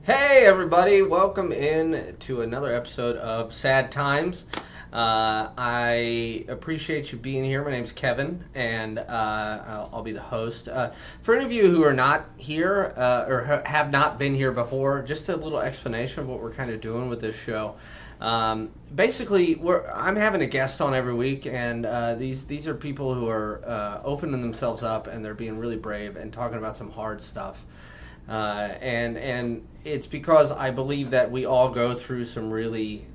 Hey everybody, welcome in to another episode of Sad Times. I appreciate you being here. My name's Kevin, and I'll be the host. For any of you who are not here or have not been here before, just a little explanation of what we're kind of doing with this show. Basically, I'm having a guest on every week, and these are people who are opening themselves up, and they're being really brave and talking about some hard stuff. And it's because I believe that we all go through some really,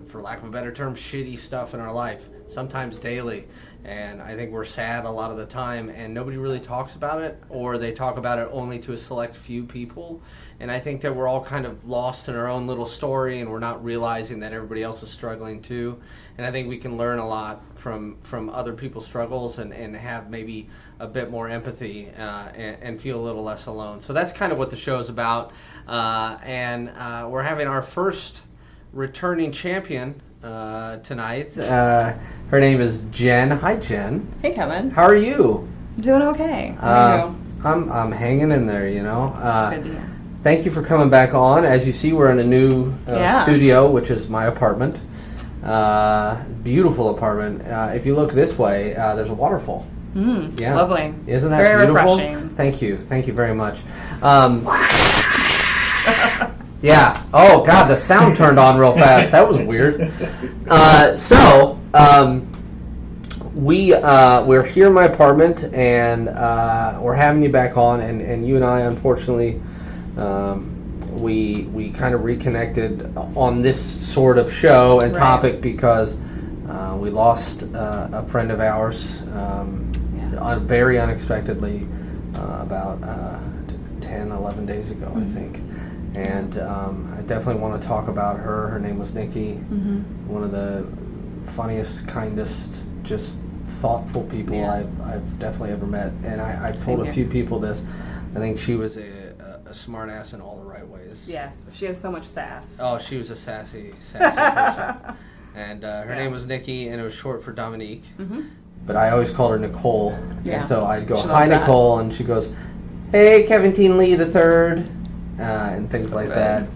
for lack of a better term, shitty stuff in our life, sometimes daily. And I think we're sad a lot of the time, and nobody really talks about it, or they talk about it only to a select few people. And I think that we're all kind of lost in our own little story, and we're not realizing that everybody else is struggling too. And I think we can learn a lot from other people's struggles and have maybe a bit more empathy and feel a little less alone. So that's kind of what the show is about. And we're having our first returning champion tonight. Her name is Jen. Hi, Jen. Hey, Kevin. How are you? I'm doing okay. How are you? I'm hanging in there, you know. That's good to hear. Thank you for coming back on. As you see, we're in a new studio, which is my apartment. Beautiful apartment. If you look this way, there's a waterfall. Yeah. Lovely. Isn't that very beautiful? Refreshing. Thank you very much. Yeah. Oh God, the sound turned on real fast. That was weird. We're here in my apartment, and we're having you back on. And you and I, unfortunately, we kind of reconnected on this sort of show and topic because we lost a friend of ours very unexpectedly about 10, 11 days ago, I think. And I definitely want to talk about her. Her name was Nikki, one of the funniest, kindest, just thoughtful people I've definitely ever met. And I told a few people this. I think she was a smart ass in all the right ways. Yes, she has so much sass. Oh, she was a sassy person. And her name was Nikki, and it was short for Dominique. But I always called her Nicole. Yeah. And so I'd go, hi, Nicole, and she goes, hey, Kevin Teen Lee the Third. And things so like that.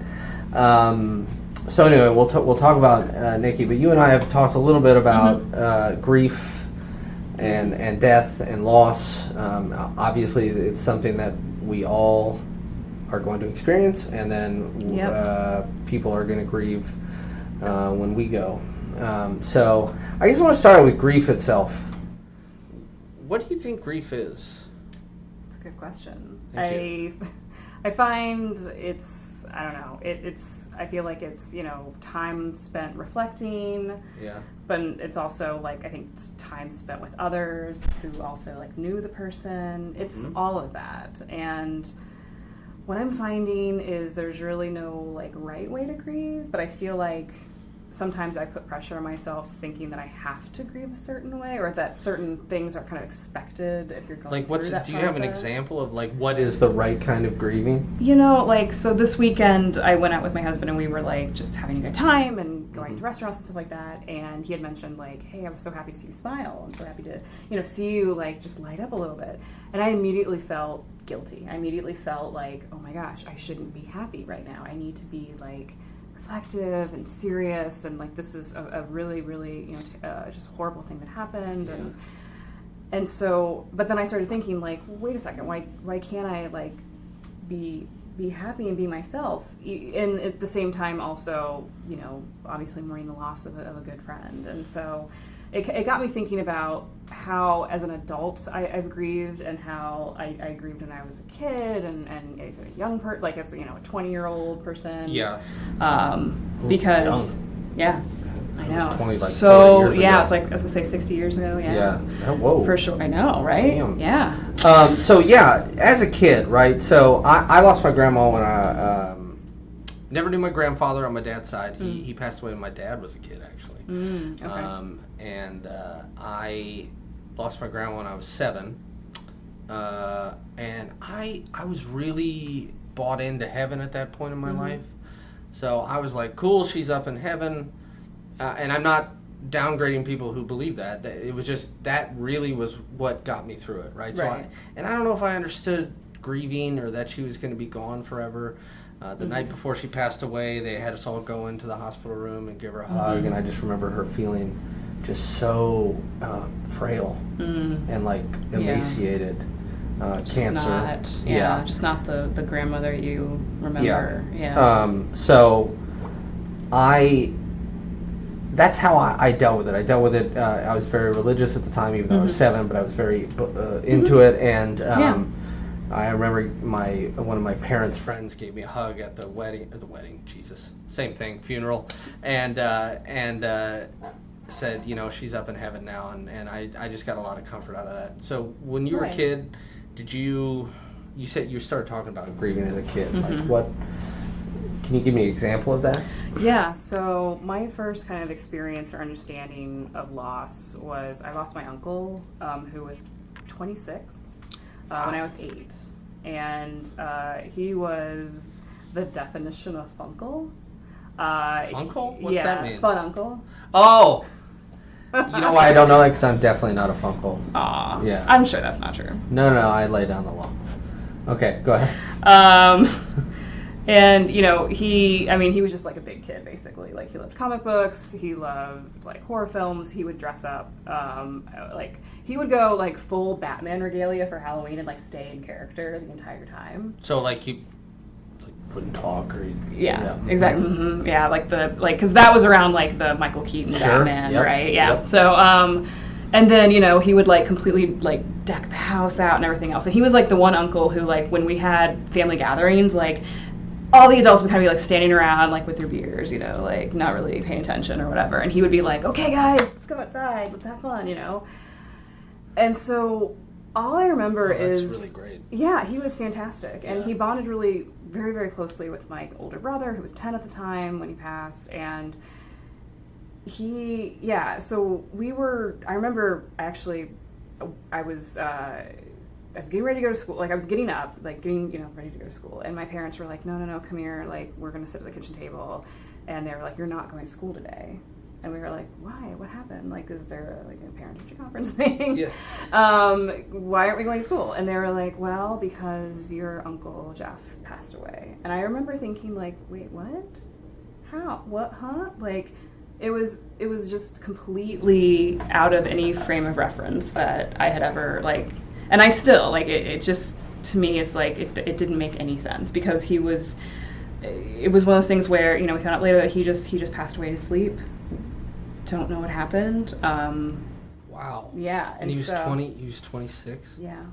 So anyway, we'll talk about Nikki, but you and I have talked a little bit about grief and death and loss. Obviously, it's something that we all are going to experience, and then people are going to grieve when we go. So I guess I want to start with grief itself. What do you think grief is? That's a good question. I find it's, I don't know, I feel like it's, time spent reflecting. Yeah. But it's also, I think it's time spent with others who also, knew the person. It's all of that. And what I'm finding is there's really no, right way to grieve, but I feel like sometimes I put pressure on myself thinking that I have to grieve a certain way, or that certain things are kind of expected if you're going through that process. Do you have an example of what is the right kind of grieving? So this weekend I went out with my husband and we were just having a good time and going to restaurants and stuff like that, and he had mentioned hey, I was so happy to see you smile. I'm so happy to see you just light up a little bit. And I immediately felt guilty. I immediately felt oh my gosh, I shouldn't be happy right now. I need to be reflective and serious, and this is a really, really just horrible thing that happened. And so, but then I started thinking wait a second, why can't I be happy and be myself, and at the same time also obviously mourning the loss of a good friend. And so it got me thinking about how as an adult I've grieved, and how I grieved when I was a kid and as a young person, as a 20-year-old person. Yeah. Because young. I know. 20, so years yeah, ago. It's I was gonna say 60 years ago. Yeah. Yeah. Oh, whoa. For sure. I know, right? Damn. Yeah. So yeah, as a kid, right? So I lost my grandma when I never knew my grandfather on my dad's side. He passed away when my dad was a kid, actually. Okay. And I lost my grandma when I was 7. And I was really bought into heaven at that point in my life. So I was like, cool, she's up in heaven. And I'm not downgrading people who believe that. It was just, that really was what got me through it, right? So I don't know if I understood grieving or that she was going to be gone forever. The night before she passed away, they had us all go into the hospital room and give her a hug, and I just remember her feeling just so frail and like emaciated. Cancer. Just not the grandmother you remember. So that's how I dealt with it. I dealt with it. I was very religious at the time, even though I was 7, but I was very into it. And I remember one of my parents' friends gave me a hug at the wedding. Jesus, same thing, funeral, and said, she's up in heaven now, and I just got a lot of comfort out of that. So when you were a kid, did you said you started talking about grieving as a kid? Like what? Can you give me an example of that? Yeah, so my first kind of experience or understanding of loss was I lost my uncle, who was 26 when I was 8. And he was the definition of funkle. Funkle? What's that mean? Fun uncle. Oh! You know why I don't know that? Because I'm definitely not a funkle. Aw. Yeah. I'm sure that's not true. No, I lay down the law. Okay, go ahead. And, he was just like a big kid, basically. Like, he loved comic books, he loved, like, horror films, he would dress up, he would go, like, full Batman regalia for Halloween and, like, stay in character the entire time. So, like, he wouldn't talk or... Exactly. Mm-hmm. Yeah, because that was around, like, the Michael Keaton Batman, right? Yeah. Yep. So, and then, he would, like, completely, like, deck the house out and everything else. And he was, like, the one uncle who, like, when we had family gatherings, like... all the adults would kind of be like standing around like with their beers, like not really paying attention or whatever. And he would be like, okay guys, let's go outside, let's have fun, And so all I remember is... That's really great. Yeah, he was fantastic. And he bonded really very, very closely with my older brother, who was 10 at the time when he passed. And so I remember actually, I was getting ready to go to school. Like, I was getting up, like, ready to go to school. And my parents were like, no, come here. Like, we're going to sit at the kitchen table. And they were like, you're not going to school today. And we were like, why? What happened? Like, is there, a parent-teacher conference thing? Yeah. Why aren't we going to school? And they were like, well, because your Uncle Jeff passed away. And I remember thinking, like, wait, what? How? What? Huh? Like, it was just completely out of any frame of reference that I had ever, like... And I still, like, it just, to me, it's like, it didn't make any sense, because it was one of those things where, we found out later that he just passed away to sleep. Don't know what happened. Wow. Yeah. And he was 26? Yeah.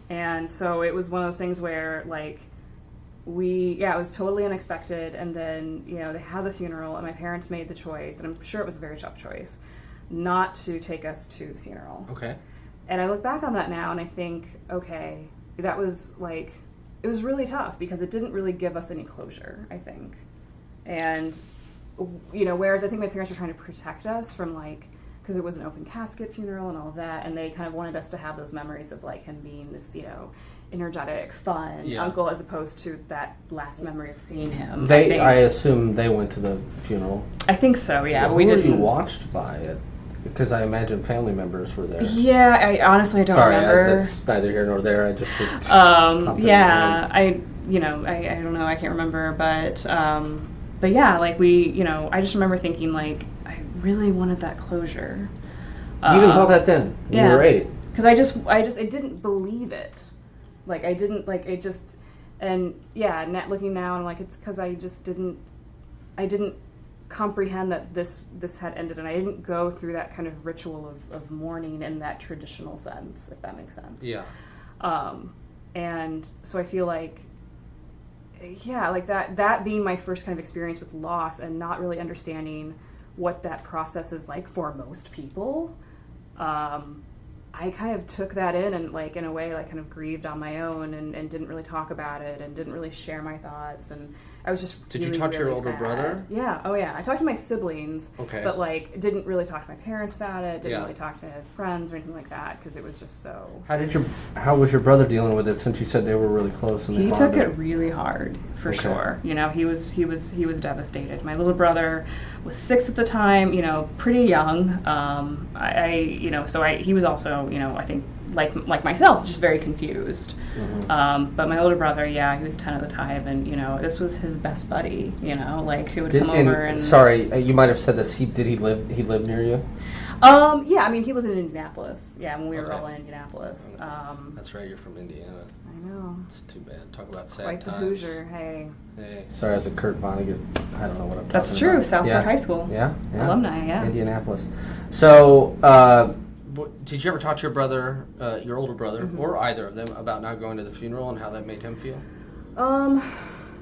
And so it was one of those things where, like, it was totally unexpected, and then, they had the funeral, and my parents made the choice, and I'm sure it was a very tough choice, not to take us to the funeral. Okay. And I look back on that now and I think, okay, that was like, it was really tough because it didn't really give us any closure, I think. And, whereas I think my parents were trying to protect us from, like, because it was an open casket funeral and all of that, and they kind of wanted us to have those memories of, like, him being this, energetic, fun uncle, as opposed to that last memory of seeing him. I assume they went to the funeral. I think so, yeah. But we didn't. Who were you watched by it? Because I imagine family members were there. Yeah, I honestly don't remember. That's neither here nor there. I just I don't know. I can't remember, but yeah, like I just remember thinking, like, I really wanted that closure. You even thought that then. You were 8. Because I didn't believe it. Like, I didn't, like, it just, and yeah, looking now, I'm like, it's because I didn't comprehend that this had ended, and I didn't go through that kind of ritual of mourning in that traditional sense, if that makes sense. Yeah. And so I feel like, like that being my first kind of experience with loss and not really understanding what that process is like for most people, I kind of took that in and, like, in a way, like, kind of grieved on my own and didn't really talk about it and didn't really share my thoughts, and I was just Did you talk to your older brother? Yeah. Oh, yeah. I talked to my siblings, okay, but, like, didn't really talk to my parents about it, didn't really talk to friends or anything like that, because it was just so... How was your brother dealing with it, since you said they were really close and they bonded? He took it really hard, for sure. He was devastated. My little brother was 6 at the time, pretty young. He was also I think like myself, just very confused. But my older brother, yeah, he was 10 at the time, and this was his best buddy. Like who would come over and. Sorry, you might have said this. He lived near you? Yeah, I mean, he lived in Indianapolis. Yeah, when we were all in Indianapolis. That's right, you're from Indiana. I know. It's too bad. Talk about sad Quite times. the Hoosier, hey. Hey. Sorry, I was a Kurt Vonnegut. I don't know what I'm talking about. That's true, Southport High School. Yeah. Alumni, yeah. Indianapolis. So, did you ever talk to your brother, your older brother, or either of them, about not going to the funeral and how that made him feel?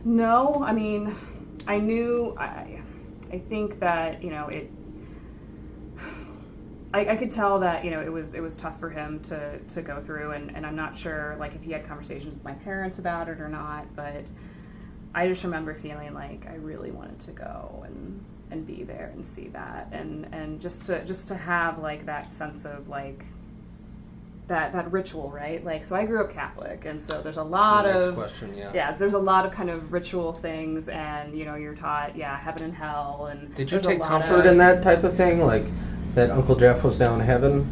No. I mean, I knew, I think that, I could tell that it was tough for him to go through, and I'm not sure like if he had conversations with my parents about it or not, but I just remember feeling like I really wanted to go and be there and see that, and just to have like that sense of like that ritual, right? Like, so I grew up Catholic, and so there's a lot of there's a lot of kind of ritual things, and you're taught heaven and hell, and did you take comfort in that type of thing, like that Uncle Jeff was down in heaven?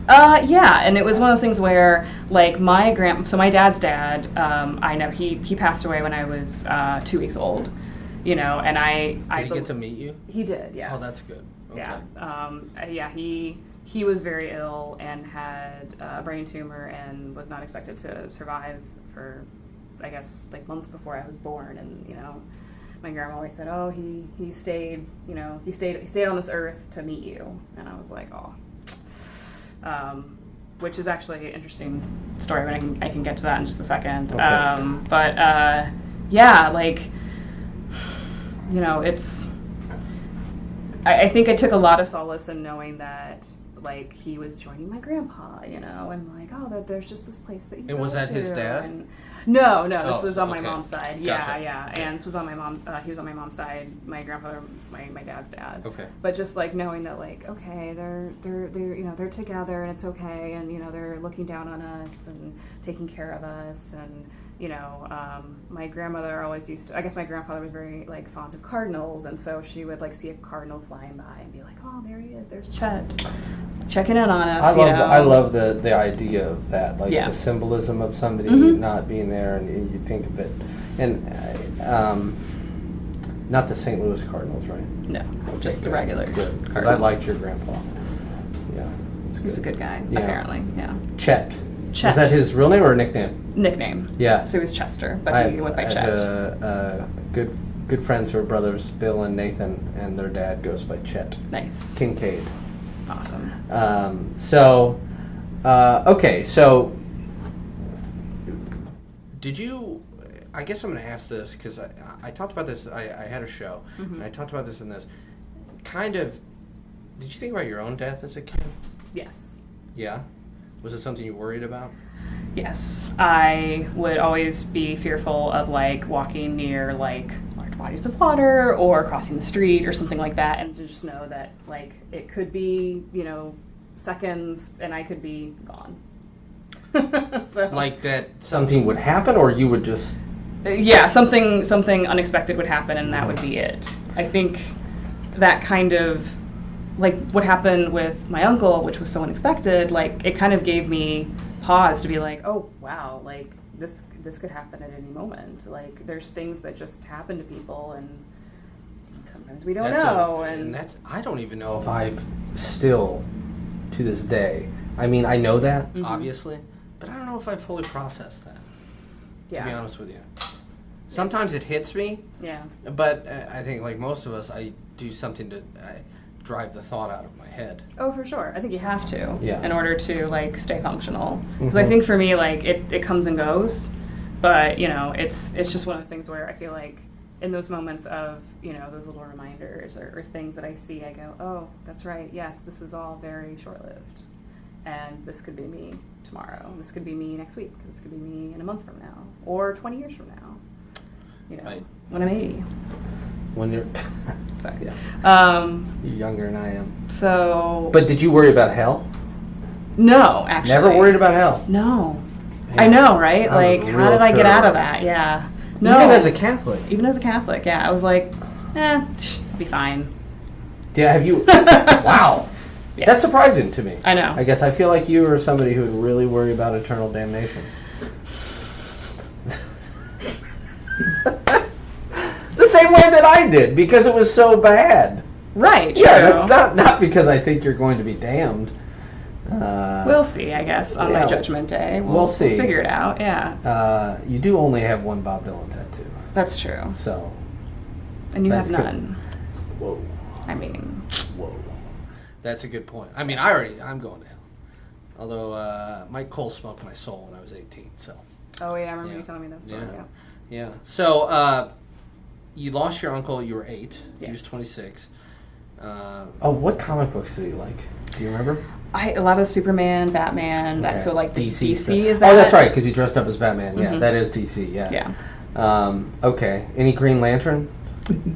Yeah, and it was one of those things where, like, my dad's dad, I know he passed away when I was 2 weeks old, and Did he get to meet you? He did, yes. Oh, that's good. Okay. Yeah, he was very ill and had a brain tumor and was not expected to survive for, I guess, like months before I was born, and my grandma always said, "Oh, he stayed, he stayed on this earth to meet you," and I was like, "Oh," which is actually an interesting story, but I can get to that in just a second. Okay. But yeah, like it's. I think I took a lot of solace in knowing that like he was joining my grandpa, and like, oh, that there's just this place that you. And was that his dad? And no, this was on my mom's side. Gotcha. Yeah, and this was on my mom. He was on my mom's side. My grandfather was my dad's dad. Okay. But just like knowing that, like, okay, they're they're together and it's okay, and they're looking down on us and taking care of us, and my grandmother always used to. I guess my grandfather was very like fond of cardinals, and so she would like see a cardinal flying by and be like, oh, there he is. There's Chet, checking in on us. I love the idea of that, like the symbolism of somebody not being there, and you think of it, and not the St. Louis Cardinals, right? No, just the regular. Good, because I liked your grandpa. Yeah, he was a good guy. Apparently, yeah. Chet. Is that his real name or a nickname? Nickname. Yeah. So he was Chester, but he went by Chet. Good friends who are brothers, Bill and Nathan, and their dad goes by Chet. Nice. Kincaid. Awesome. Okay, so did you? I guess I'm going to ask this because I talked about this. I had a show, and I talked about this in this. Kind of, did you think about your own death as a kid? Yes. Yeah? Was it something you worried about? Yes. I would always be fearful of, like, walking near, like, large bodies of water or crossing the street or something like that, and to just know that, like, it could be, seconds and I could be gone. So, like that something would happen, or you would just... Yeah, something unexpected would happen, and that would be it. I think that kind of, like what happened with my uncle, which was so unexpected, like it kind of gave me pause to be like, oh wow, like this could happen at any moment. Like there's things that just happen to people, and sometimes we don't know. And that's, I don't even know if I've still, to this day, I mean, I know that obviously, but I don't know if I've fully processed that. To be honest with you, sometimes it hits me. Yeah. But I think, like most of us, I do something to drive the thought out of my head. Oh, for sure. I think you have to. Yeah. In order to like stay functional. Because I think for me, like it comes and goes, but it's just one of those things where I feel like in those moments of those little reminders or things that I see, I go, oh, that's right. Yes, this is all very short-lived. And this could be me tomorrow. This could be me next week. This could be me in a month from now, or 20 years from now. Right. When I'm 80. When you're, sorry. Yeah. You're younger than I am. So. But did you worry about hell? No, actually. Never worried about hell. No. Yeah. I know, right? Like, how did I get out of that? Yeah. No. Even as a Catholic. Even as a Catholic, yeah. I was like, be fine. Yeah. Have you? Wow. Yeah. That's surprising to me. I know. I guess I feel like you are somebody who would really worry about eternal damnation. The same way that I did, because it was so bad. Right, true. Yeah, that's not because I think you're going to be damned. We'll see, I guess, on my judgment day. We'll see. We'll figure it out, yeah. You do only have one Bob Dylan tattoo. That's true. So. And you have none. Whoa. I mean. Whoa. That's a good point. I mean, I'm going to hell. Although Mike Cole smoked my soul when I was 18, so. Oh, yeah, I remember you telling me that story, Yeah. So, you lost your uncle, you were 8. Yes. He was 26. What comic books did he like? Do you remember? A lot of Superman, Batman, okay. So like DC is that? Oh, that's right, because he dressed up as Batman. Yeah, that is DC, yeah. Yeah. Okay. Any Green Lantern?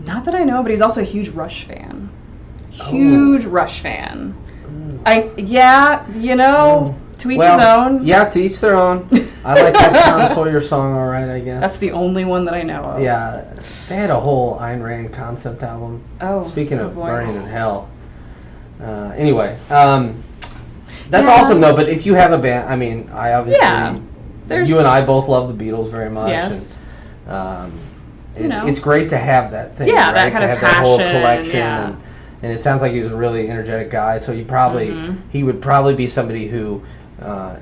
Not that I know, but he's also a huge Rush fan. Huge Rush fan. To each his own. Yeah, to each their own. I like that Tom Sawyer song, all right, I guess. That's the only one that I know of. Yeah, they had a whole Ayn Rand concept album. Oh, speaking of burning in hell. Anyway, that's awesome though. But if you have a band, I mean, I obviously, you and I both love the Beatles very much. Yes. And, it's great to have that thing. Yeah, right? that kind to of have passion. That whole collection. Yeah. And it sounds like he was a really energetic guy. So he would probably be somebody who,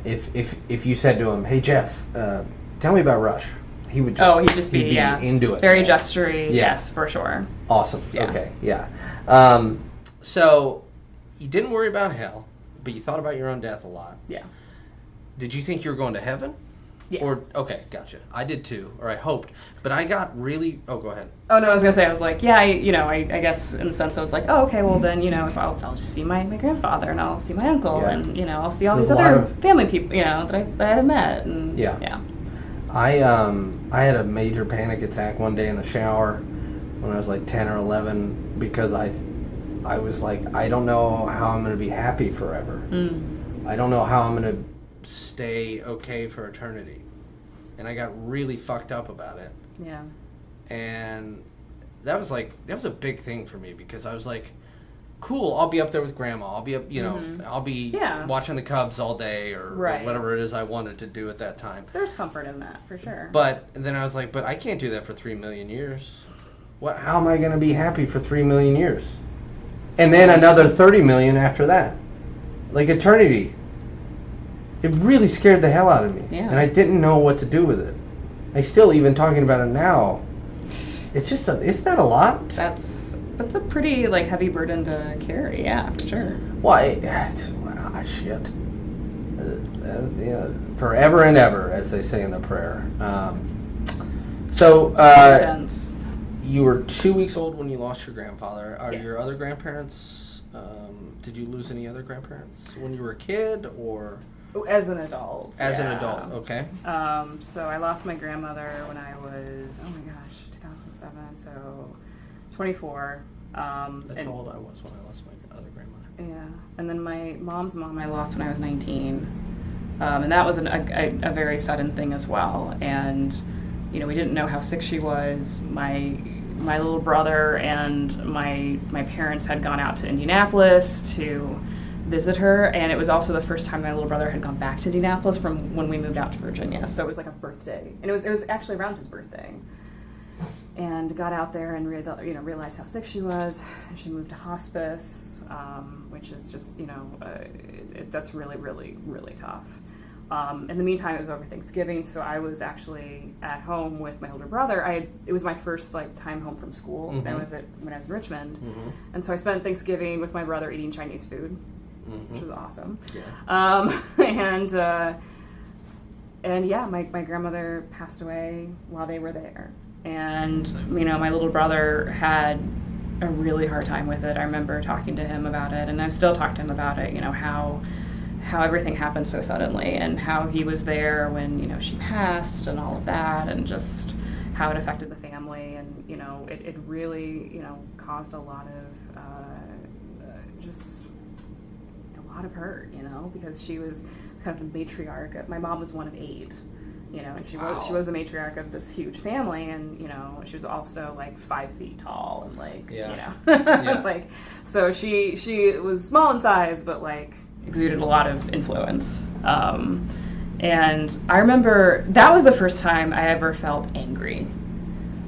if you said to him, "Hey Jeff, tell me about Rush," he would. He'd be into it. Very gestury. Yes, for sure. Awesome. Yeah. Okay. Yeah. So you didn't worry about hell, but you thought about your own death a lot. Yeah. Did you think you were going to heaven? Yeah. Okay, gotcha. I did too, or I hoped, but I got really. Oh, go ahead. Oh no, I was gonna say I was like, I guess in the sense I was like, oh okay, well then if I'll just see my grandfather and I'll see my uncle and I'll see all these other family people that I had met and yeah. I had a major panic attack one day in the shower when I was like 10 or 11 because I was like, I don't know how I'm gonna be happy forever. I don't know how I'm gonna stay okay for eternity, and I got really fucked up about it. Yeah. And that was a big thing for me because I was like, cool, I'll be up there with grandma. I'll be up, I'll be watching the Cubs all day or whatever it is I wanted to do at that time. There's comfort in that for sure. But then I was like, but I can't do that for 3 million years. How am I going to be happy for 3 million years? And then another 30 million after that. Like eternity. It really scared the hell out of me. Yeah. And I didn't know what to do with it. I still, even talking about it now, isn't that a lot? That's a pretty heavy burden to carry, yeah, for sure. Why? Shit. Forever and ever, as they say in the prayer. You were 2 weeks old when you lost your grandfather. Are your other grandparents, did you lose any other grandparents when you were a kid, or? As an adult. As an adult, okay. So I lost my grandmother when I was, 2007, so 24. That's how old I was when I lost my other grandmother. Yeah, and then my mom's mom I lost when I was 19. And that was a very sudden thing as well. And, we didn't know how sick she was. My little brother and my parents had gone out to Indianapolis to visit her, and it was also the first time my little brother had gone back to Indianapolis from when we moved out to Virginia. So it was like a birthday, and it was actually around his birthday. And got out there and realized how sick she was. And she moved to hospice, which is just that's really really really tough. In the meantime, it was over Thanksgiving, so I was actually at home with my older brother. It was my first time home from school. When I was in Richmond, and so I spent Thanksgiving with my brother eating Chinese food, which was awesome. Yeah. My grandmother passed away while they were there, and my little brother had a really hard time with it. I remember talking to him about it, and I've still talked to him about it. How everything happened so suddenly, and how he was there when she passed, and all of that, and just how it affected the family, and it really caused a lot of just a lot of hurt, because she was kind of the matriarch. My mom was one of 8, You know, and she Wow. was the matriarch of this huge family, and you know, she was also like 5 feet tall, and like you know, like so she was small in size, but like exuded a lot of influence. And I remember that was the first time I ever felt angry.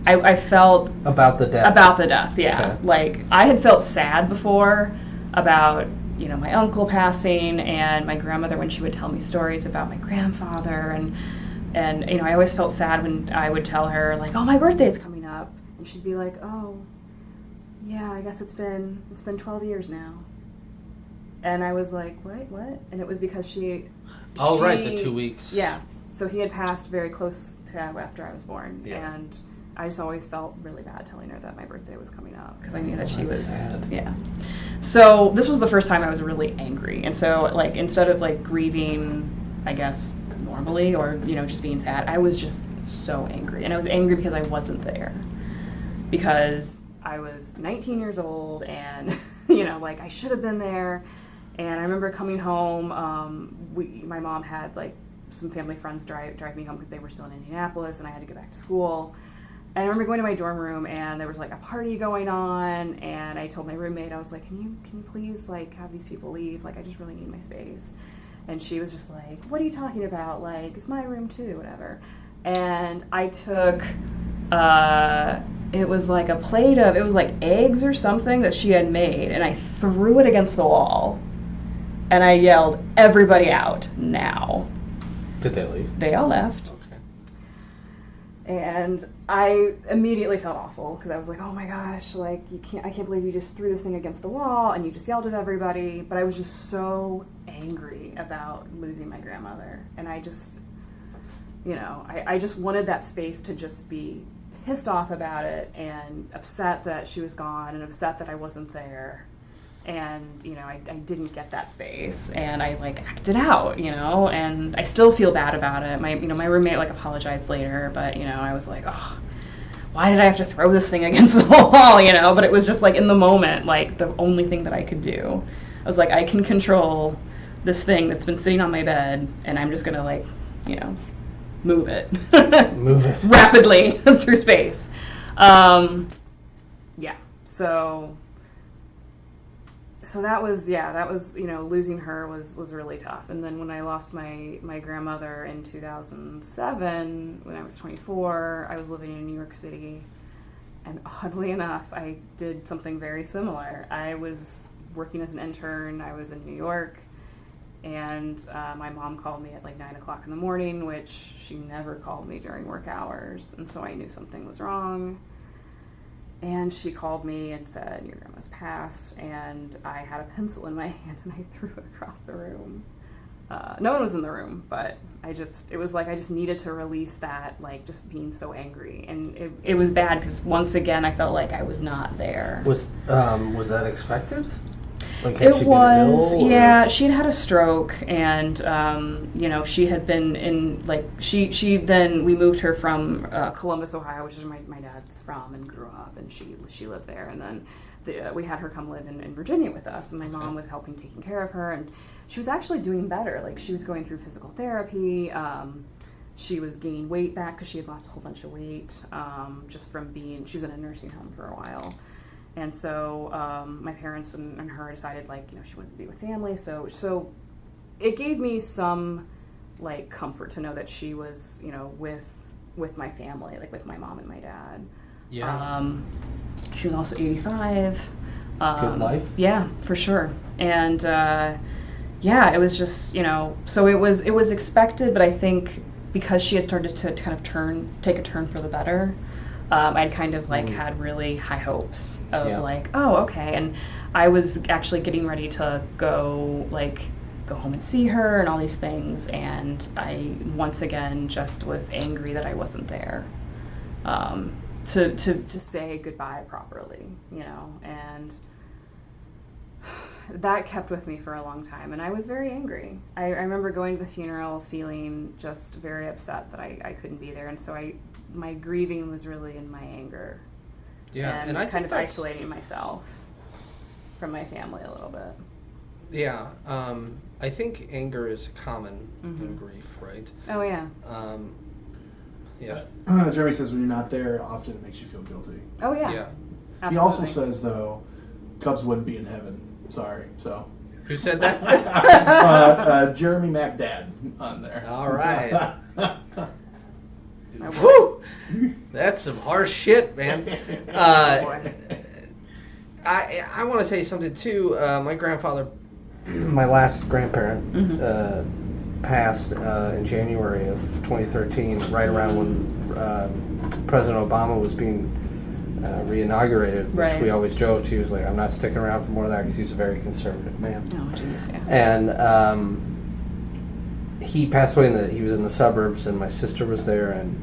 I felt about the death. About the death, yeah. Okay. Like I had felt sad before about, you know, my uncle passing and my grandmother when she would tell me stories about my grandfather, and you know, I always felt sad when I would tell her like, oh, my birthday's coming up, and she'd be like, oh, yeah, I guess it's been 12 years now. And I was like, what? And it was because she... Oh, right, the 2 weeks. Yeah. So he had passed very close to after I was born. Yeah. And I just always felt really bad telling her that my birthday was coming up because I knew that she was... sad. Yeah. So this was the first time I was really angry. And so, like, instead of, like, grieving, I guess, normally or, you know, just being sad, I was just so angry. And I was angry because I wasn't there. Because I was 19 years old and, you know, like, I should have been there. And I remember coming home, my mom had like some family friends drive me home because they were still in Indianapolis and I had to go back to school. And I remember going to my dorm room and there was like a party going on, and I told my roommate, I was like, can you please like have these people leave? Like I just really need my space. And she was just like, what are you talking about? Like, it's my room too, whatever. And I took, it was like a plate of, it was like eggs or something that she had made, and I threw it against the wall. And I yelled, everybody out, now. Did they leave? They all left. Okay. And I immediately felt awful, because I was like, oh my gosh, like, I can't believe you just threw this thing against the wall, and you just yelled at everybody. But I was just so angry about losing my grandmother. And I just, you know, I just wanted that space to just be pissed off about it, and upset that she was gone, and upset that I wasn't there. And, you know, I didn't get that space, and I, like, acted out, you know, and I still feel bad about it. My roommate, like, apologized later, but, you know, I was like, oh, why did I have to throw this thing against the wall, you know? But it was just, like, in the moment, like, the only thing that I could do. I was like, I can control this thing that's been sitting on my bed, and I'm just gonna, like, you know, move it. Move it. Rapidly through space. Yeah, So that was, you know, losing her was really tough. And then when I lost my grandmother in 2007, when I was 24, I was living in New York City. And oddly enough, I did something very similar. I was working as an intern. I was in New York. And my mom called me at like 9 o'clock in the morning, which she never called me during work hours. And so I knew something was wrong. And she called me and said, your grandma's passed. And I had a pencil in my hand and I threw it across the room. No one was in the room, but it was like I just needed to release that, like, just being so angry. And it was bad because once again I felt like I was not there. Was that expected? Like, had It she was, been ill, or? yeah, she'd had a stroke, and, you know, she had been in, like, we moved her from Columbus, Ohio, which is where my dad's from and grew up, and she lived there, and then we had her come live in Virginia with us, and my mom was helping taking care of her, and she was actually doing better. Like, she was going through physical therapy, she was gaining weight back because she had lost a whole bunch of weight, just from she was in a nursing home for a while. And so my parents and her decided, like, you know, she wanted to be with family. So it gave me some, like, comfort to know that she was, you know, with my family, like with my mom and my dad. Yeah. She was also 85. Good life. Yeah, for sure. And yeah, it was just, you know, so it was expected, but I think because she had started to kind of take a turn for the better. I'd kind of like had really high hopes of like, oh, okay. And I was actually getting ready to go home and see her and all these things. And I, once again, just was angry that I wasn't there to say goodbye properly, you know, and that kept with me for a long time. And I was very angry. I remember going to the funeral feeling just very upset that I couldn't be there. And so my grieving was really in my anger. Yeah, and I kind of isolating myself from my family a little bit. Yeah, I think anger is common in grief, right? Oh yeah. Yeah. Jeremy says when you're not there, often it makes you feel guilty. Oh yeah. Yeah. Absolutely. He also says though, Cubs wouldn't be in heaven. Sorry. So. Who said that? Jeremy McDad on there. All right. Woo! That's some harsh shit, man. I want to tell you something too. My grandfather, my last grandparent, passed in January of 2013, right around when President Obama was being re-inaugurated, which we always joked. He was like, "I'm not sticking around for more of that," because he's a very conservative man. Oh, jeez, yeah. And he passed away he was in the suburbs, and my sister was there, and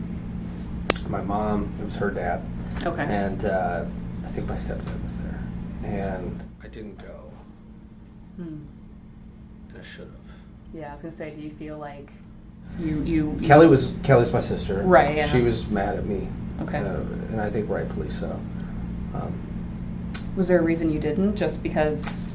my mom, it was her dad. Okay. And I think my stepdad was there. And I didn't go. And I should have. Yeah, I was gonna say, do you feel like you Kelly's my sister. Right, yeah. She was mad at me. Okay. And I think rightfully so. Was there a reason you didn't? Just because?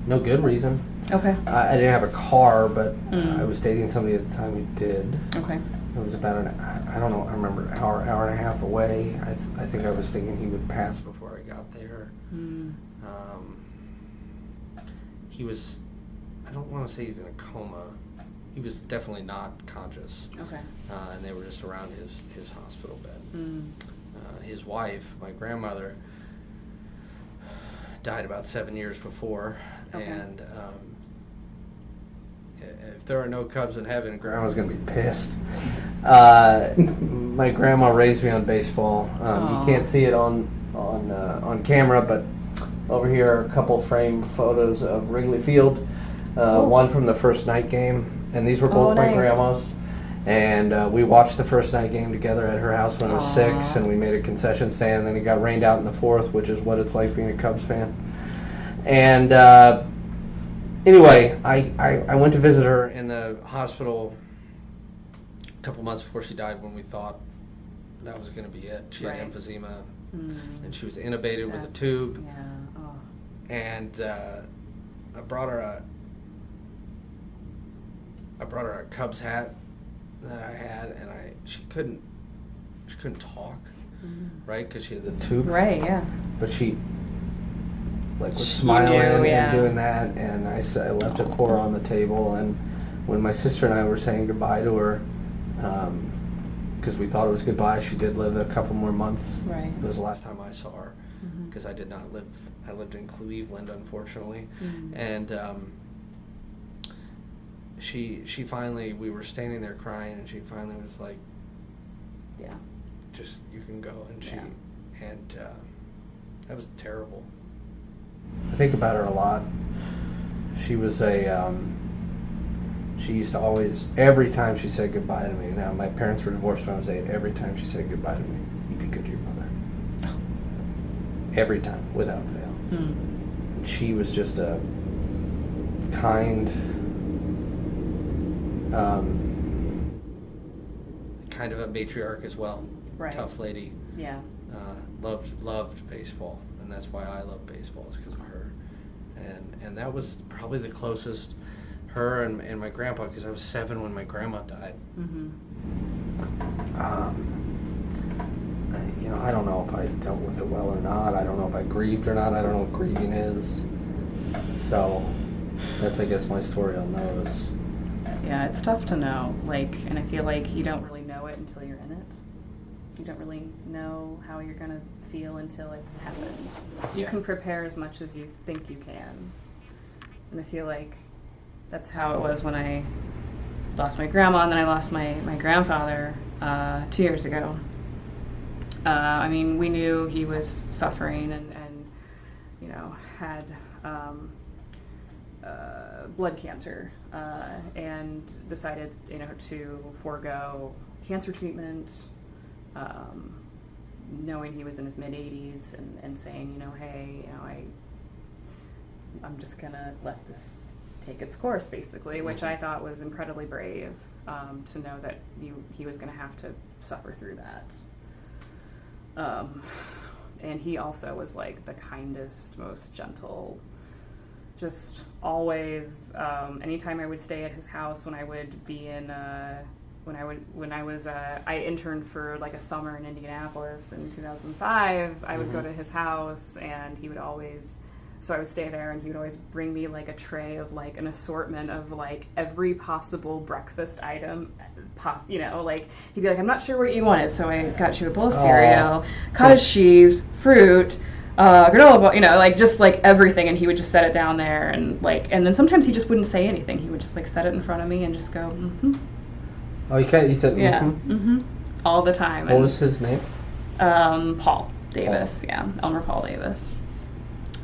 No good reason. Okay. I didn't have a car, but I was dating somebody at the time who did. Okay. It was about I don't know, I remember an hour and a half away. I think I was thinking he would pass before I got there. He was, I don't want to say he's in a coma. He was definitely not conscious. Okay. And they were just around his hospital bed. His wife, my grandmother, died about 7 years before. Okay. And if there are no Cubs in heaven, Grandma's going to be pissed. My grandma raised me on baseball. You can't see it on camera, but over here are a couple framed photos of Wrigley Field. One from the first night game, and these were both my grandma's. And we watched the first night game together at her house when I was 6, and we made a concession stand, and then it got rained out in the 4th, which is what it's like being a Cubs fan. And anyway, I went to visit her in the hospital a couple months before she died, when we thought that was going to be it. She had emphysema, and she was intubated with a tube. Yeah. Oh. And I brought her a Cubs hat that I had, and she couldn't talk, right? Because she had the tube. Right. Yeah. But she was smiling and doing that, and I left a core on the table, and when my sister and I were saying goodbye to her, because we thought it was goodbye, she did live a couple more months. Right. It was the last time I saw her, because I did not live. I lived in Cleveland, unfortunately, and she finally, we were standing there crying, and she finally was like, "Yeah, just you can go," and that was terrible. I think about her a lot. She was she used to always, every time she said goodbye to me, now my parents were divorced when I was 8, every time she said goodbye to me, "You be good to your mother." Oh. Every time, without fail. And she was just a kind, kind of a matriarch as well. Right. Tough lady. Yeah. Loved baseball, and that's why I love baseball, is because of her. And that was probably the closest, her and my grandpa, because I was 7 when my grandma died. I don't know if I dealt with it well or not. I don't know if I grieved or not. I don't know what grieving is. So that's, I guess, my story on those. Yeah, it's tough to know. And I feel like you don't really know it until you're in it. You don't really know how you're going to feel until it's happened. You can prepare as much as you think you can. And I feel like that's how it was when I lost my grandma, and then I lost my grandfather 2 years ago. I mean, we knew he was suffering and had blood cancer, and decided, to forego cancer treatment, knowing he was in his mid-80s, and saying, hey, I'm just gonna let this take its course, basically, which I thought was incredibly brave, to know that he was gonna have to suffer through that. And he also was like the kindest, most gentle, just always, anytime I would stay at his house, when I would be in I interned for like a summer in Indianapolis in 2005. I would go to his house, and he would always. So I would stay there, and he would always bring me like a tray of like an assortment of like every possible breakfast item. Like he'd be like, "I'm not sure what you wanted, so I got you a bowl of cereal, cottage cheese, fruit, granola bar, like just like everything." And he would just set it down there, and then sometimes he just wouldn't say anything. He would just like set it in front of me and just go, "Mm-hmm." Oh, you said Yeah, mm-hmm, all the time. What was his name? Paul Davis. Paul. Yeah, Elmer Paul Davis.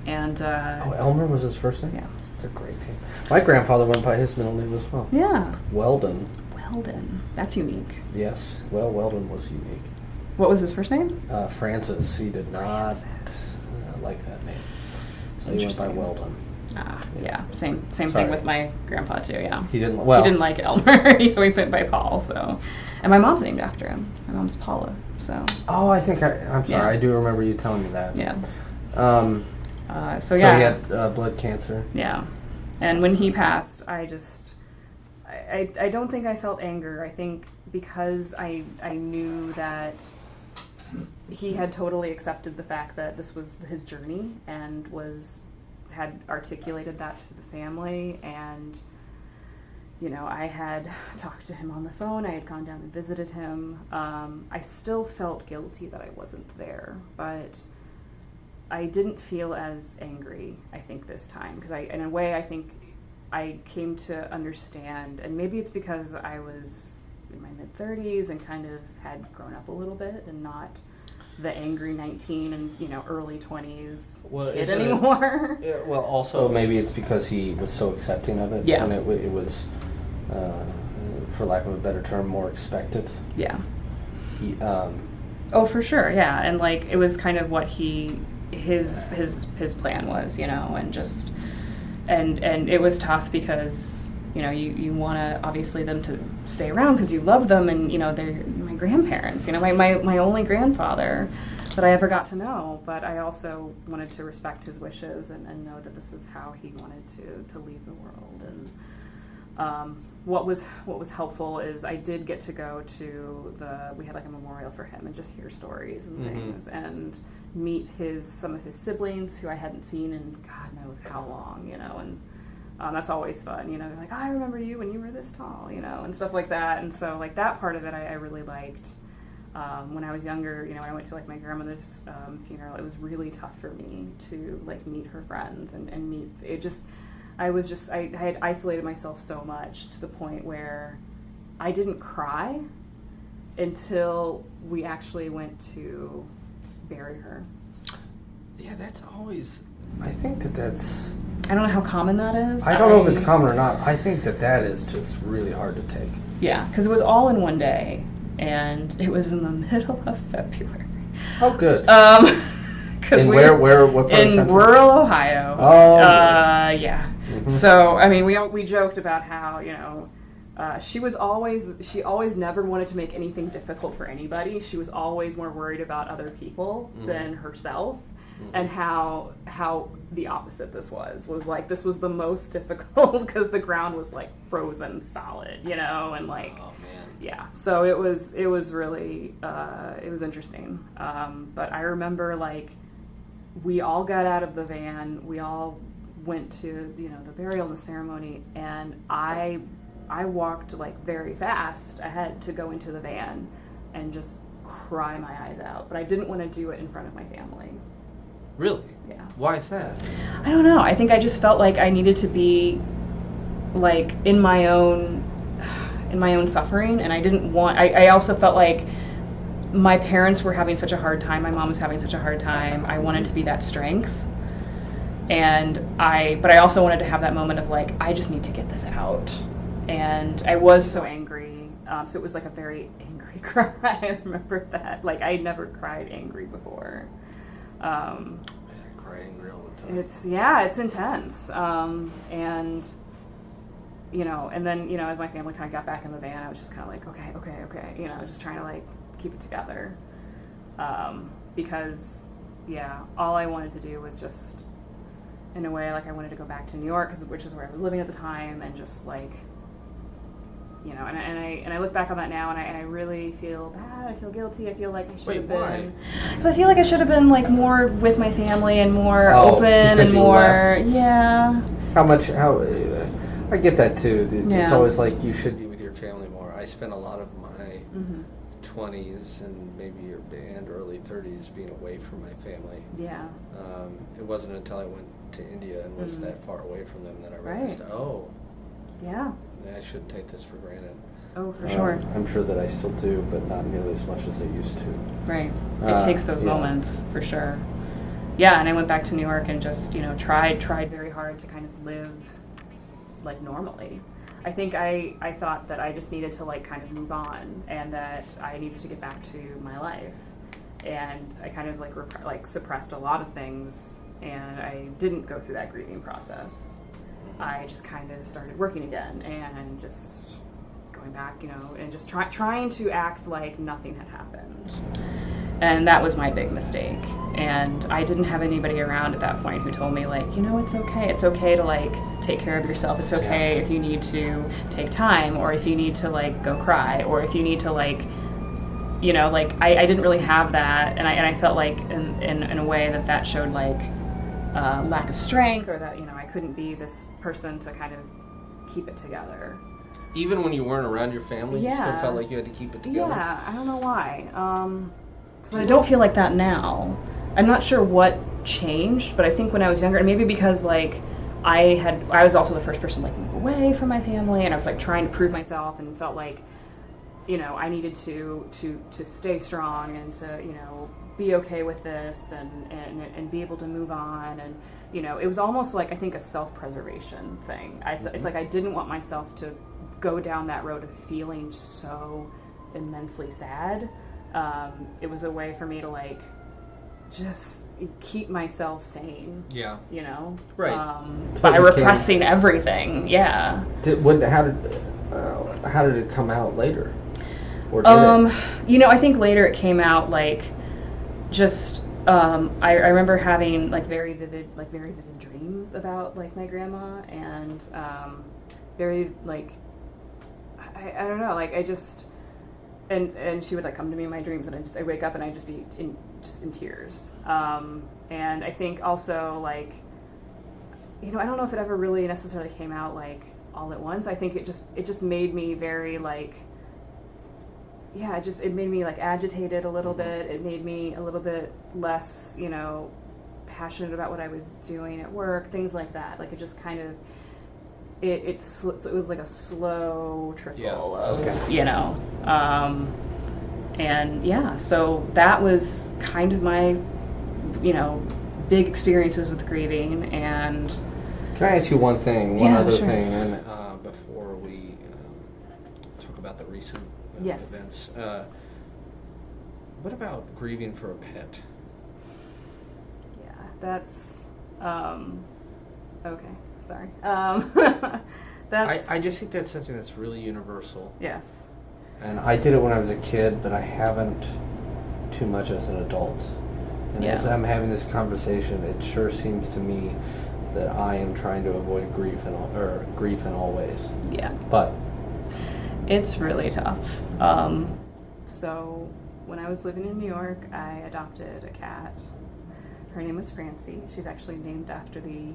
And Elmer was his first name? Yeah. That's a great name. My grandfather went by his middle name as well. Yeah. Weldon. That's unique. Yes. Well, Weldon was unique. What was his first name? Francis. He did not like that name. So he went by Weldon. Yeah. Same thing with my grandpa too, yeah. He didn't like Elmer. So he went by Paul, so. And my mom's named after him. My mom's Paula, so. Oh, I'm sorry. Yeah. I do remember you telling me that. Yeah. So he had blood cancer. Yeah, and when he passed, I don't think I felt anger. I think because I knew that he had totally accepted the fact that this was his journey and had articulated that to the family, and I had talked to him on the phone. I had gone down and visited him. I still felt guilty that I wasn't there, but I didn't feel as angry, I think, this time, because in a way, I think I came to understand, and maybe it's because I was in my mid-30s and kind of had grown up a little bit and not the angry 19 and, early 20s kid anymore. Well, also maybe it's because he was so accepting of it, and it was, for lack of a better term, more expected. Yeah. Oh, for sure, yeah, and, like, it was kind of what his plan was, and just and it was tough because you want to obviously them to stay around because you love them, and they're my grandparents, my only grandfather that I ever got to know, but I also wanted to respect his wishes and know that this is how he wanted to leave the world. And what was helpful is I did get to go to we had like a memorial for him and just hear stories and things and meet some of his siblings who I hadn't seen in God knows how long, and that's always fun, they're like, I remember you when you were this tall, and stuff like that. And so like that part of it I really liked. When I was younger, when I went to like my grandmother's funeral, it was really tough for me to like meet her friends and meet it. I had isolated myself so much to the point where I didn't cry until we actually went to bury her. Yeah, that's always, I think that's... I don't know how common that is. I don't know if it's common or not. I think that is just really hard to take. Yeah, because it was all in one day, and it was in the middle of February. Oh, good. In what part of the country? In rural Ohio. Oh. Yeah. Mm-hmm. So, I mean, we joked about how, she always never wanted to make anything difficult for anybody. She was always more worried about other people than herself. And how the opposite this was like this was the most difficult because the ground was like frozen solid, and like, oh, man. Yeah. So it was really it was interesting. But I remember like we all got out of the van, we all went to the burial and the ceremony, and I walked like very fast ahead to go into the van and just cry my eyes out, but I didn't want to do it in front of my family. Really? Yeah. Why is that? I don't know. I think I just felt like I needed to be like in my own suffering, and I didn't want. I also felt like my parents were having such a hard time. My mom was having such a hard time. I wanted to be that strength, but I also wanted to have that moment of like I just need to get this out, and I was so angry. So it was like a very angry cry. I remember that. Like I had never cried angry before. Crying real the time. It's intense. And then, as my family kind of got back in the van, I was just kind of like, okay, just trying to like keep it together. Because, all I wanted to do was just, in a way, like I wanted to go back to New York, which is where I was living at the time, and just like you know, and I look back on that now, and I really feel bad. I feel guilty. I feel like I should have been, because I feel like I should have been like more with my family and more open and more, yeah. How I get that too. Yeah. It's always like you should be with your family more. I spent a lot of my 20s and maybe and early 30s being away from my family. Yeah. It wasn't until I went to India and was that far away from them that I realized, yeah, I shouldn't take this for granted. Oh, for sure. I'm sure that I still do, but not nearly as much as I used to. Right. It takes those moments, for sure. Yeah, and I went back to New York and just, you know, tried very hard to kind of live like normally. I think I thought that I just needed to like kind of move on, and that I needed to get back to my life. And I kind of like suppressed a lot of things, and I didn't go through that grieving process. I just kind of started working again and just going back, you know, and just trying to act like nothing had happened. And that was my big mistake. And I didn't have anybody around at that point who told me, like, you know, it's okay. It's okay to, like, take care of yourself. It's okay if you need to take time, or if you need to, like, go cry, or if you need to, like, you know, like, I didn't really have that. And I felt like in a way that showed, like, lack of strength, or that, you know, I couldn't be this person to kind of keep it together. Even when you weren't around your family, you still felt like you had to keep it together? Yeah, I don't know why. Because I don't feel like that now. I'm not sure what changed, but I think when I was younger, and maybe because, like, I was also the first person, like, move away from my family, and I was, like, trying to prove myself, and felt like, you know, I needed to stay strong, and to, you know, be okay with this, and be able to move on. And, you know, it was almost like, I think, a self-preservation thing. It's like I didn't want myself to go down that road of feeling so immensely sad. It was a way for me to, like, just keep myself sane. Yeah. You know? Right. By repressing everything. Yeah. How did it come out later? Or did it? You know, I think later it came out, like, just, I remember having, like, very vivid dreams about, like, my grandma, and, very, like, I don't know, like, I just, and she would, like, come to me in my dreams, and I'd wake up and I'd just be in tears. And I think also, like, you know, I don't know if it ever really necessarily came out, like, all at once. I think it just made me very, like, yeah, it made me, like, agitated a little bit. It made me a little bit less, you know, passionate about what I was doing at work, things like that. Like, it just kind of, it was like a slow trickle of, you know, and yeah, so that was kind of my, you know, big experiences with grieving. And can I ask you one thing, other thing, and before we talk about the recent events? What about grieving for a pet? Yeah, that's okay. Sorry. That's. I just think that's something that's really universal. Yes. And I did it when I was a kid, but I haven't too much as an adult. And as I'm having this conversation, it sure seems to me that I am trying to avoid grief in all ways. Yeah. But it's really tough. So when I was living in New York, I adopted a cat. Her name was Francie. She's actually named after the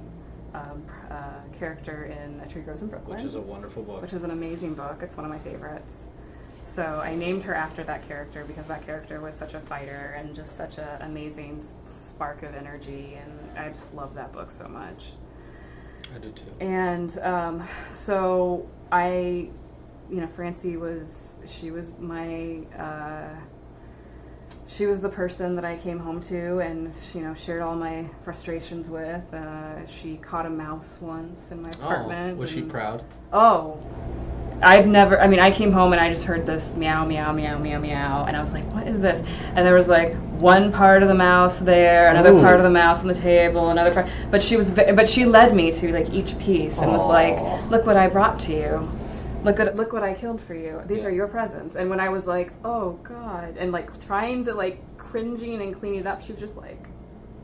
character in A Tree Grows in Brooklyn. Which is a wonderful book. Which is an amazing book. It's one of my favorites. So I named her after that character because that character was such a fighter and just such an amazing spark of energy, and I just love that book so much. I do too. And so you know, Francie was my, she was the person that I came home to and, you know, shared all my frustrations with. She caught a mouse once in my apartment. Oh, was she proud? Oh, I came home and I just heard this meow, meow, meow, meow, meow, and I was like, what is this? And there was, like, one part of the mouse there, another part of the mouse on the table, another part, but she led me to, like, each piece and was like, look what I brought to you. Look what I killed for you. These are your presents. And when I was like, oh God, and, like, trying to, like, cringing and clean it up, she was just like,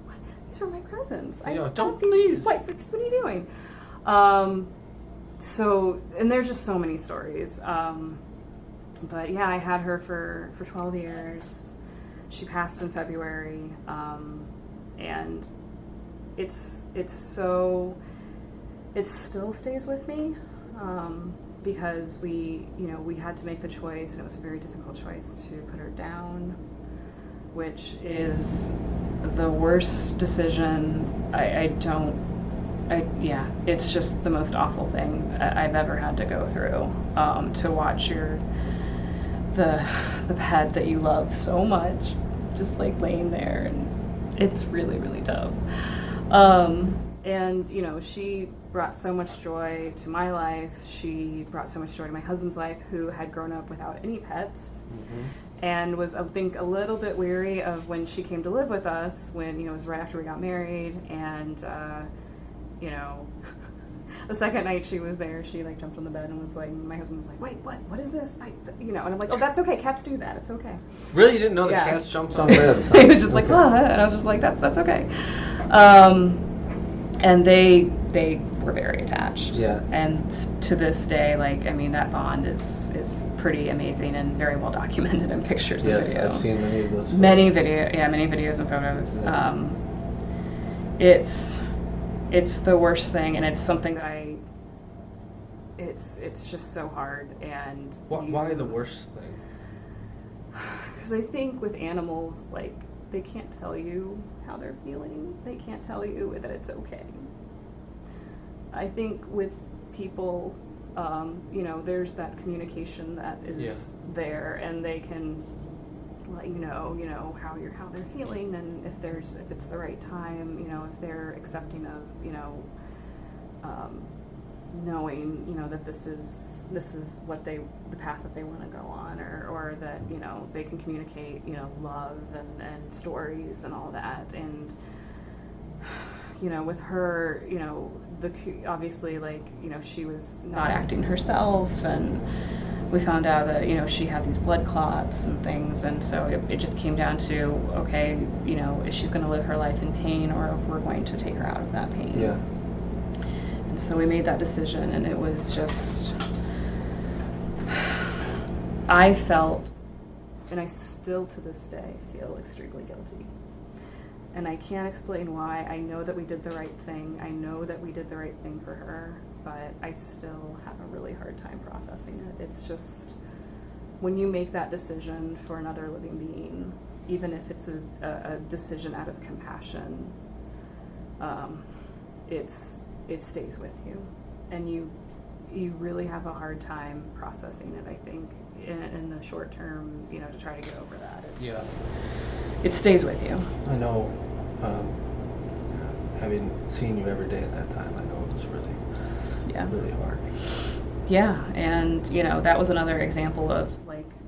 what? These are my presents. Don't please. What are you doing? So, and there's just so many stories. But yeah, I had her for 12 years. She passed in February, and it still stays with me, because we had to make the choice, and it was a very difficult choice to put her down, which is the worst decision. It's just the most awful thing I've ever had to go through, to watch the pet that you love so much just like laying there, and it's really, really tough. And she brought so much joy to my life. She brought so much joy to my husband's life, who had grown up without any pets. Mm-hmm. And was, I think, a little bit weary of when she came to live with us, when it was right after we got married, and the second night she was there, she like jumped on the bed and was like, my husband was like, wait, what is this? And I'm like, oh, that's okay, cats do that, it's okay. Really? You didn't know that cats jumped on beds? He was just like, what? And I was just like, that's okay. And they were very attached. Yeah. And to this day, that bond is pretty amazing and very well documented in pictures and video. Yes, I've seen many of those photos. Many videos and photos. Yeah. It's the worst thing, and it's something that it's just so hard. And why the worst thing? Because I think with animals, they can't tell you how they're feeling. They can't tell you that it's okay. I think with people, there's that communication that is there, and they can let you know, how they're feeling, and if it's the right time, if they're accepting of, knowing, that this is what the path that they want to go on, or that, they can communicate, love and stories and all that. And, with her, obviously, she was not acting herself, and we found out that, she had these blood clots and things, and so it just came down to, okay, if she's going to live her life in pain, or if we're going to take her out of that pain. Yeah. And so we made that decision, and it was just, I felt, and I still to this day feel extremely guilty. And I can't explain why. I know that we did the right thing. I know that we did the right thing for her, but I still have a really hard time processing it. It's just, when you make that decision for another living being, even if it's a decision out of compassion, it stays with you. And you really have a hard time processing it, I think, in the short term, to try to get over that. It stays with you. I know, having seen you every day at that time, I know it was really hard. Yeah, and that was another example of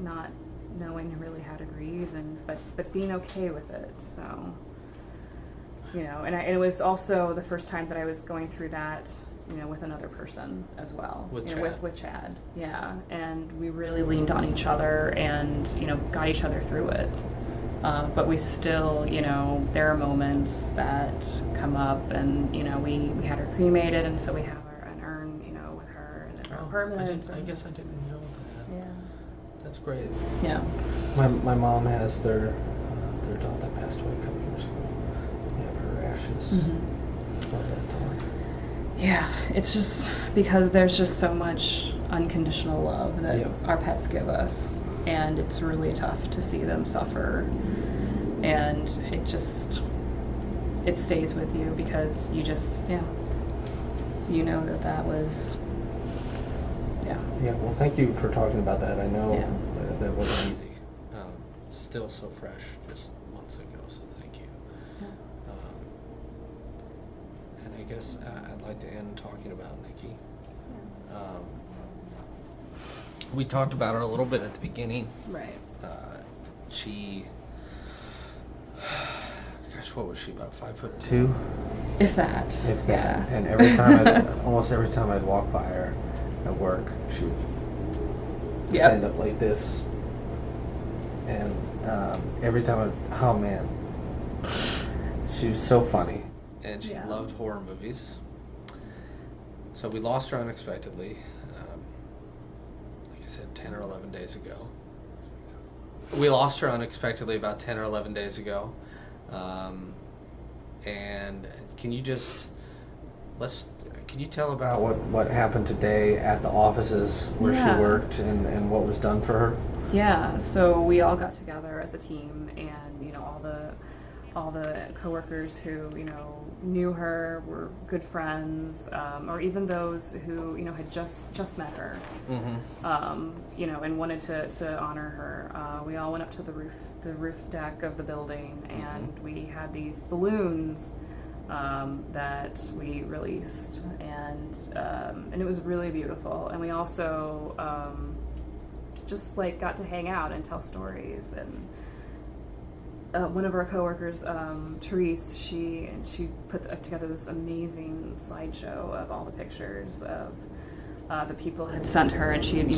not knowing really how to grieve, but being okay with it. So, and it was also the first time that I was going through that, with another person as well. With Chad. With Chad, yeah, and we really leaned on each other and got each other through it. But we still, there are moments that come up, and we had her cremated, and so we have an urn, with her in her apartment. I guess I didn't know that. Yeah. That's great. Yeah. My mom has their dog that passed away a couple years ago. We have her ashes. Mm-hmm. For that dog. Yeah, it's just because there's just so much unconditional love that our pets give us, and it's really tough to see them suffer, and it stays with you, because you just that was well, thank you for talking about that. I know that wasn't easy. Still so fresh, just months ago, so thank you. And I guess I'd like to end talking about Nikki. We talked about her a little bit at the beginning. Right. What was she, about 5'2"? If that. Yeah. And almost every time I'd walk by her at work, she would stand up like this. And every time she was so funny. And she loved horror movies. So we lost her unexpectedly, like I said, 10 or 11 days ago. We lost her unexpectedly about 10 or 11 days ago. And can you tell about what happened today at the offices where she worked and what was done for her? Yeah, so we all got together as a team, and all the coworkers who knew her, were good friends, or even those who had just met her, and wanted to honor her. We all went up to the roof deck of the building, and we had these balloons that we released, and it was really beautiful. And we also just got to hang out and tell stories. And one of our coworkers, Therese, she put together this amazing slideshow of all the pictures of the people had sent her, and she had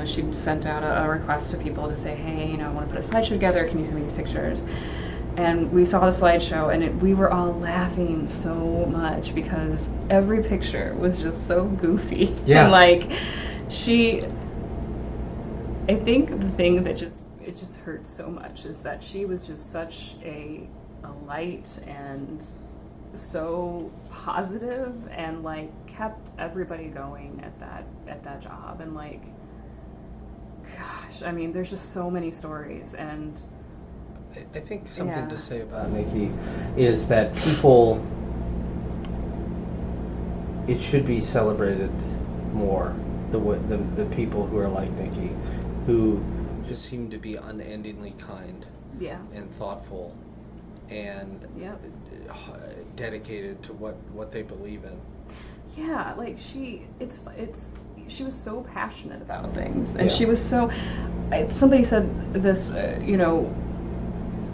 she'd sent out a request to people to say, hey, I want to put a slideshow together. Can you send me these pictures? And we saw the slideshow, and we were all laughing so much because every picture was just so goofy. Yeah. And I think the thing that just hurt so much is that she was just such a light and so positive, and kept everybody going at that job. And gosh, I mean, there's just so many stories. And I think something to say about Nikki is that people, it should be celebrated more, the people who are like Nikki, who just seem to be unendingly kind and thoughtful and dedicated to what they believe in. Yeah, she was so passionate about things, and she was so. Somebody said this,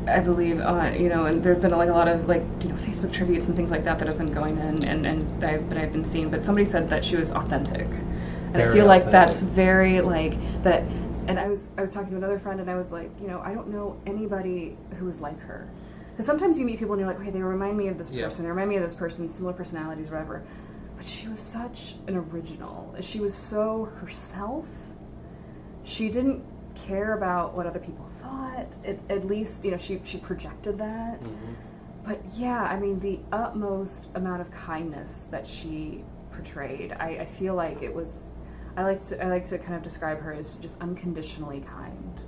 I believe, and there's been a lot of Facebook tributes and things like that have been going in, and I've been seeing. But somebody said that she was authentic, and very I feel authentic. that's very that. And I was talking to another friend, and I was like, I don't know anybody who was like her, because sometimes you meet people and you're like, okay, they remind me of this person, they remind me of this person, similar personalities, whatever. But she was such an original. She was so herself. She didn't care about what other people thought. At least, she projected that. Mm-hmm. But yeah, I mean, the utmost amount of kindness that she portrayed, I feel like it was. I like to kind of describe her as just unconditionally kind.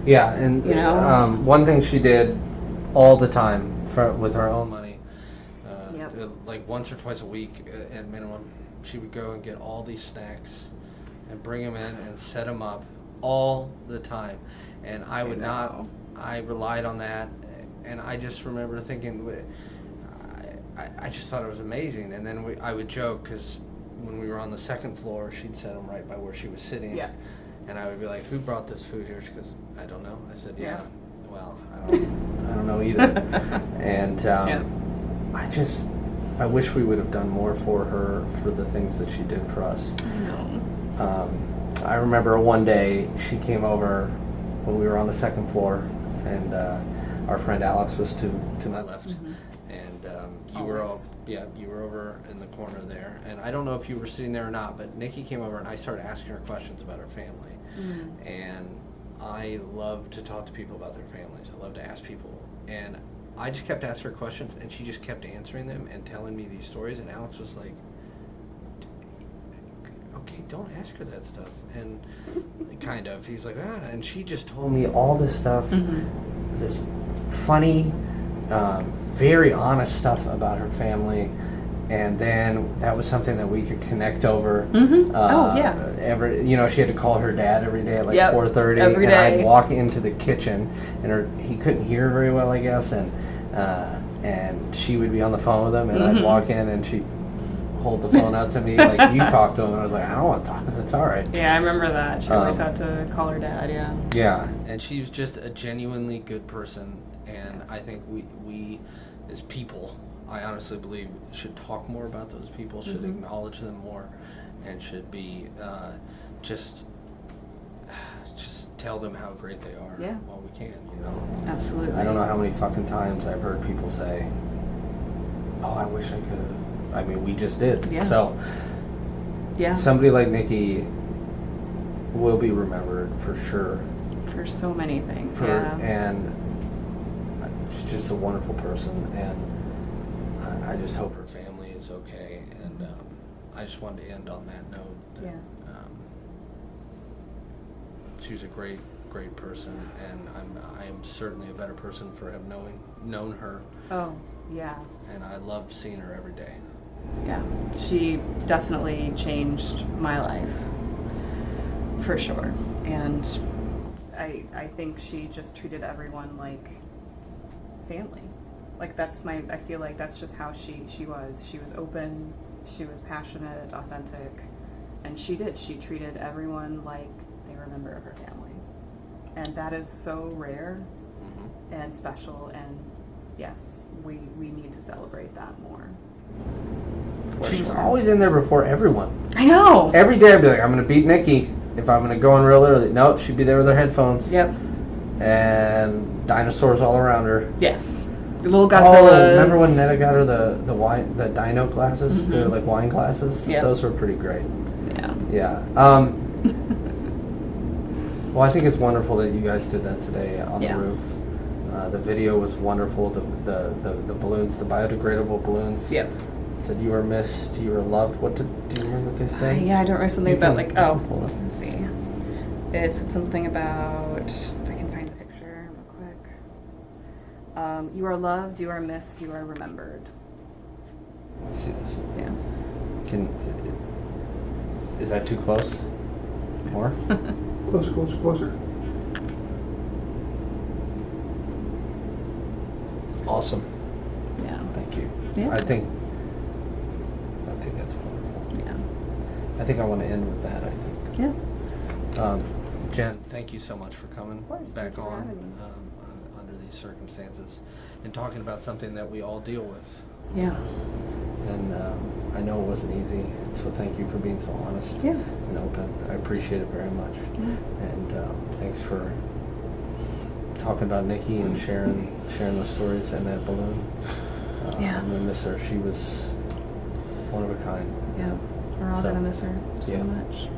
Yeah, and one thing she did all the time with her own money, once or twice a week at minimum, she would go and get all these snacks and bring them in and set them up all the time. And I relied on that, and I just remember thinking, I just thought it was amazing. And then I would joke, because when we were on the second floor, she'd set them right by where she was sitting. Yeah. And I would be like, who brought this food here? She goes, I don't know. I said, well, I don't know either. And I wish we would have done more for her for the things that she did for us. I know. I remember one day she came over when we were on the second floor, and our friend Alex was to my left. Mm-hmm. You were over in the corner there, and I don't know if you were sitting there or not, but Nikki came over and I started asking her questions about her family. Mm. And I love to talk to people about their families. I love to ask people, and I just kept asking her questions, and she just kept answering them and telling me these stories. And Alex was like, okay, don't ask her that stuff. And kind of, he's like, and she just told me all this stuff, this funny, very honest stuff about her family, and then that was something that we could connect over. Mm-hmm. She had to call her dad every day at 4:30, and I'd walk into the kitchen, and he couldn't hear very well, I guess, and she would be on the phone with him, and I'd walk in, and she'd hold the phone out to me like, you talk to him, and I was like, I don't want to talk. That's all right. Yeah, I remember that. She always had to call her dad. Yeah, and she was just a genuinely good person. And I think we as people, I honestly believe, should talk more about those people, should acknowledge them more, and should be just tell them how great they are while we can, Absolutely. I don't know how many fucking times I've heard people say, oh, I wish I mean, we just did. Yeah. So, somebody like Nikki will be remembered for sure. For so many things. And she's just a wonderful person, and I just hope her family is okay. And I just wanted to end on that note. That, she was a great person, and I am certainly a better person for having known her. Oh, yeah. And I love seeing her every day. Yeah, she definitely changed my life, for sure. And I think she just treated everyone like family. Like I feel like that's just how she was. She was open, she was passionate, authentic, and she treated everyone like they were a member of her family. And that is so rare and special, and yes, we need to celebrate that more. She was always in there before everyone. I know! Every day I'd be like, I'm going to beat Nikki if I'm going to go in real early. Nope, she'd be there with her headphones. Yep. And dinosaurs all around her. Yes. The little Godzillas. Oh, remember when Netta got her the dino glasses? They were like wine glasses? Yep. Those were pretty great. Yeah. Yeah. Well, I think it's wonderful that you guys did that today on the roof. The video was wonderful. The balloons, the biodegradable balloons. Yep. Said you were missed, you were loved. Do you remember what they say? Yeah, I don't remember something about let's see. It said something about, if I can find the picture real quick. You are loved, you are missed, you are remembered. See this? Yeah. Is that too close? More? Closer. Awesome. Yeah. Thank you. Yeah. I think that's wonderful. Yeah. I think I want to end with that, I think. Yeah. Jen, thank you so much for coming back on under these circumstances and talking about something that we all deal with. Yeah. And I know it wasn't easy, so thank you for being so honest and open. I appreciate it very much. Yeah. And thanks for talking about Nikki and sharing those stories and that balloon. I'm gonna miss her. She was one of a kind. Yeah, we're all gonna miss her so much.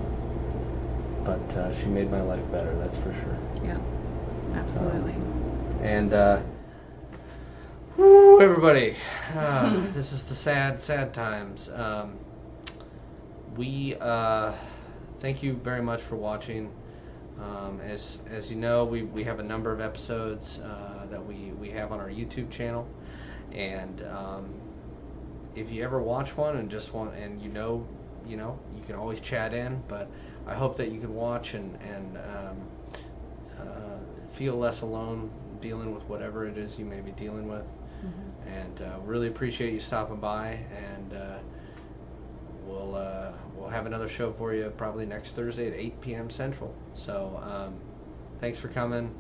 But she made my life better, that's for sure. Yeah, absolutely. And woo, everybody, this is the sad times. We thank you very much for watching. As you know, we have a number of episodes that we have on our YouTube channel, and if you ever watch one and just want, and you can always chat in, but I hope that you can watch and feel less alone dealing with whatever it is you may be dealing with. And really appreciate you stopping by, and we'll have another show for you probably next Thursday at 8 p.m. Central. So thanks for coming,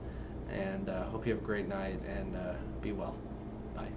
and hope you have a great night, and be well. Bye.